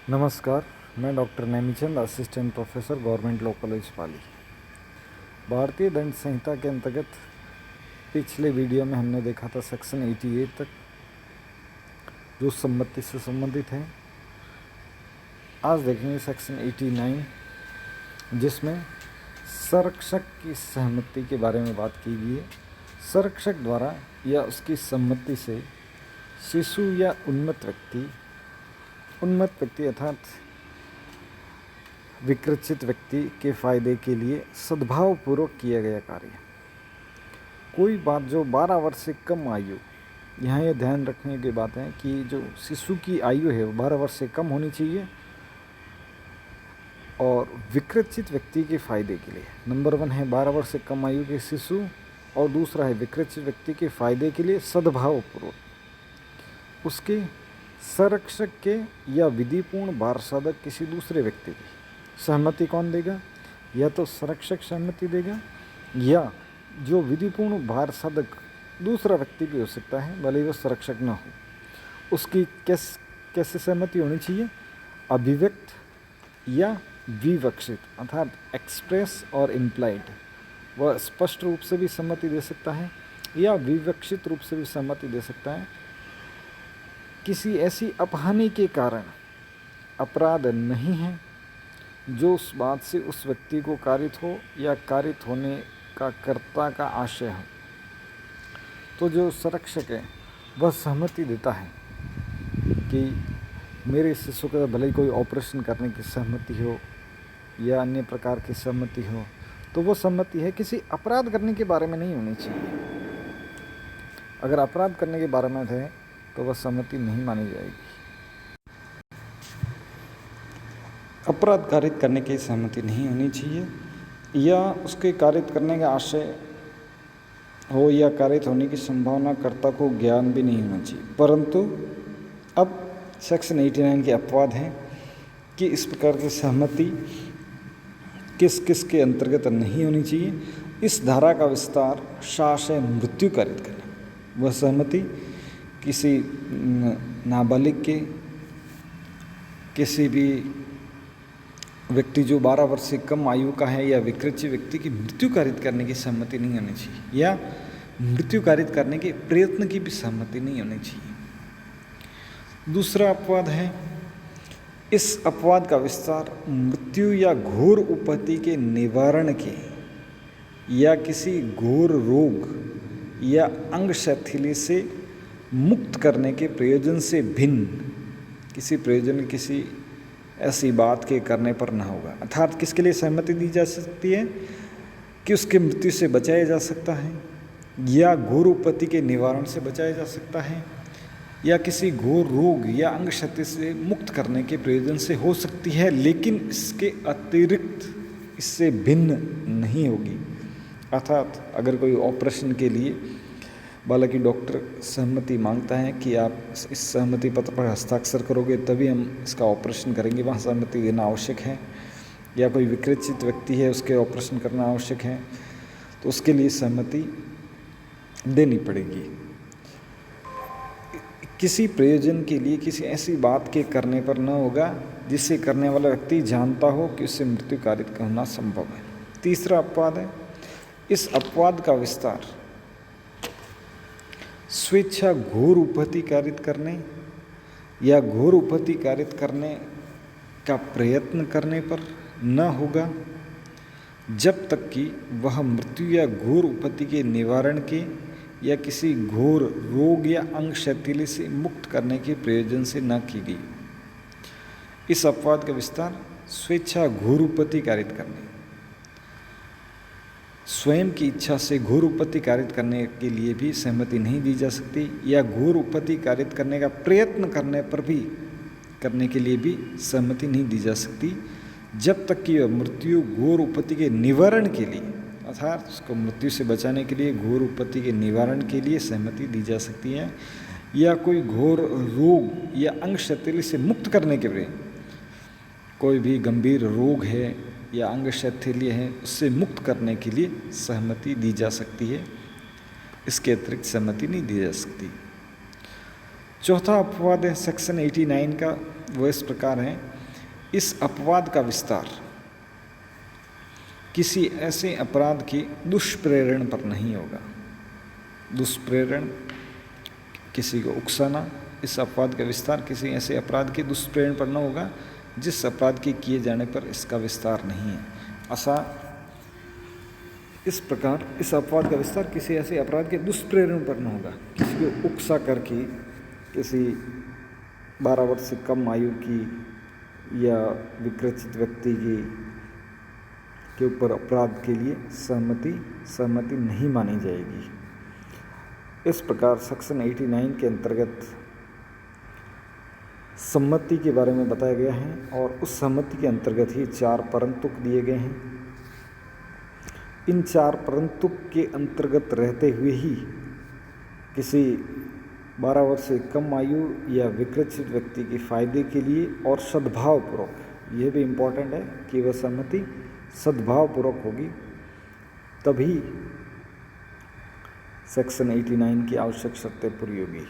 नमस्कार, मैं doctor Naimichand, assistant professor, government law college Pali. भारतीय दंड संहिता के अंतर्गत पिछले वीडियो में हमने देखा था सेक्शन 88 तक, जो सम्मति से संबंधित है। आज देखेंगे सेक्शन 89, जिसमें संरक्षक की सहमति के बारे में बात की गई है। संरक्षक द्वारा या उसकी सम्मति से शिशु या उन्मत्त व्यक्ति अर्थात विकृचित व्यक्ति के फायदे के लिए सद्भावपूर्वक किया गया कार्य। कोई बात जो 12 वर्ष से कम आयु, यहाँ ये ध्यान रखने की बात है कि जो शिशु की आयु है वो 12 वर्ष से कम होनी चाहिए और विकृचित व्यक्ति के फायदे के लिए। नंबर 1 है 12 वर्ष से कम आयु के शिशु और दूसरा है विकृचित व्यक्ति के फायदे के लिए सद्भावपूर्वक उसके संरक्षक के या विधिपूर्ण वारसादक किसी दूसरे व्यक्ति की सहमति कौन देगा? या तो संरक्षक सहमति देगा या जो विधिपूर्ण वारसादक दूसरा व्यक्ति भी हो सकता है, भले ही वो संरक्षक ना हो, उसकी कैसे सहमति होनी चाहिए? अभिव्यक्त या विवक्षित अर्थात एक्सप्रेस और इम्प्लाइड। वह स्पष्ट रूप से भी सहमति दे सकता है या विवक्षित रूप से भी सहमति दे सकता है। किसी ऐसी अपहानि के कारण अपराध नहीं है जो उस बात से उस व्यक्ति को कारित हो या कारित होने का कर्ता का आशय हो, तो जो संरक्षक है वह सहमति देता है कि मेरे शिशु का भले ही कोई ऑपरेशन करने की सहमति हो या अन्य प्रकार की सहमति हो, तो वो सहमति है किसी अपराध करने के बारे में नहीं होनी चाहिए। अगर अपराध करने के बारे में है तो वह सहमति नहीं मानी जाएगी। अपराध कारित करने की सहमति नहीं होनी चाहिए या उसके कारित करने का आशय हो या कारित होने की संभावना कर्ता को ज्ञान भी नहीं होना चाहिए। परंतु अब सेक्शन 89 के अपवाद हैं कि इस प्रकार की सहमति किस किस के अंतर्गत नहीं होनी चाहिए। इस धारा का विस्तार शासय मृत्यु कारित करना, वह सहमति किसी नाबालिग के, किसी भी व्यक्ति जो 12 वर्ष से कम आयु का है या विकृचित व्यक्ति की मृत्यु कारित करने की सहमति नहीं होनी चाहिए या मृत्यु कारित करने के प्रयत्न की भी सहमति नहीं होनी चाहिए। दूसरा अपवाद है, इस अपवाद का विस्तार मृत्यु या घोर उपत्ति के निवारण के या किसी घोर रोग या अंग शिथिल से मुक्त करने के प्रयोजन से भिन्न किसी प्रयोजन किसी ऐसी बात के करने पर न होगा। अर्थात किसके लिए सहमति दी जा सकती है कि उसके मृत्यु से बचाया जा सकता है या घोर उपत्ति के निवारण से बचाया जा सकता है या किसी घोर रोग या अंग क्षति से मुक्त करने के प्रयोजन से हो सकती है, लेकिन इसके अतिरिक्त इससे भिन्न नहीं होगी। अर्थात अगर कोई ऑपरेशन के लिए हालांकि डॉक्टर सहमति मांगता है कि आप इस सहमति पत्र पर हस्ताक्षर करोगे तभी हम इसका ऑपरेशन करेंगे, वहाँ सहमति देना आवश्यक है। या कोई विकृचित व्यक्ति है उसके ऑपरेशन करना आवश्यक है, तो उसके लिए सहमति देनी पड़ेगी। किसी प्रयोजन के लिए किसी ऐसी बात के करने पर न होगा जिससे करने वाला व्यक्ति जानता हो कि उससे मृत्यु कारित होना संभव है। तीसरा अपवाद है, इस अपवाद का विस्तार स्वेच्छा घोर उपत्ति कारित करने या घोर उपत्ति कारित करने का प्रयत्न करने पर न होगा जब तक कि वह मृत्यु या घोर उपत्ति के निवारण के या किसी घोर रोग या अंग शिथिल से मुक्त करने के प्रयोजन से न की गई। इस अपवाद का विस्तार स्वेच्छा घोर उपत्ति कारित करने, स्वयं की इच्छा से घोर उपत्ति कारित करने के लिए भी सहमति नहीं दी जा सकती या घोर उपत्ति कारित करने का प्रयत्न करने के लिए भी सहमति नहीं दी जा सकती जब तक कि मृत्यु घोर उपत्ति के निवारण के लिए अर्थात उसको मृत्यु से बचाने के लिए घोर उपत्ति के निवारण के लिए सहमति दी जा सकती है या कोई घोर रोग या अंग शिथिल से मुक्त करने के लिए, कोई भी गंभीर रोग है या अंग शैथिल्य है उससे मुक्त करने के लिए सहमति दी जा सकती है। इसके अतिरिक्त सहमति नहीं दी जा सकती। चौथा अपवाद है सेक्शन 89 का, वो इस प्रकार है इस अपवाद का विस्तार किसी ऐसे अपराध की दुष्प्रेरण पर नहीं होगा। दुष्प्रेरण, किसी को उकसाना, इस अपवाद का विस्तार किसी ऐसे अपराध की दुष्प्रेरण पर न होगा जिस अपराध के किए जाने पर इसका विस्तार नहीं है। इस प्रकार इस अपवाद का विस्तार किसी ऐसे अपराध के दुष्प्रेरण पर न होगा। किसी को उकसा करके किसी 12 वर्ष से कम आयु की या विकृत व्यक्ति के ऊपर अपराध के लिए सहमति नहीं मानी जाएगी। इस प्रकार सेक्शन 89 के अंतर्गत सम्मति के बारे में बताया गया है और उस सम्मति के अंतर्गत ही 4 परंतुक दिए गए हैं। इन 4 परंतुक के अंतर्गत रहते हुए ही किसी 12 वर्ष से कम आयु या विकृत व्यक्ति के फायदे के लिए और सद्भावपूर्वक, यह भी इम्पोर्टेंट है कि वह सहमति सद्भावपूर्वक होगी, तभी सेक्शन 89 की आवश्यक शर्तें पूरी होगी।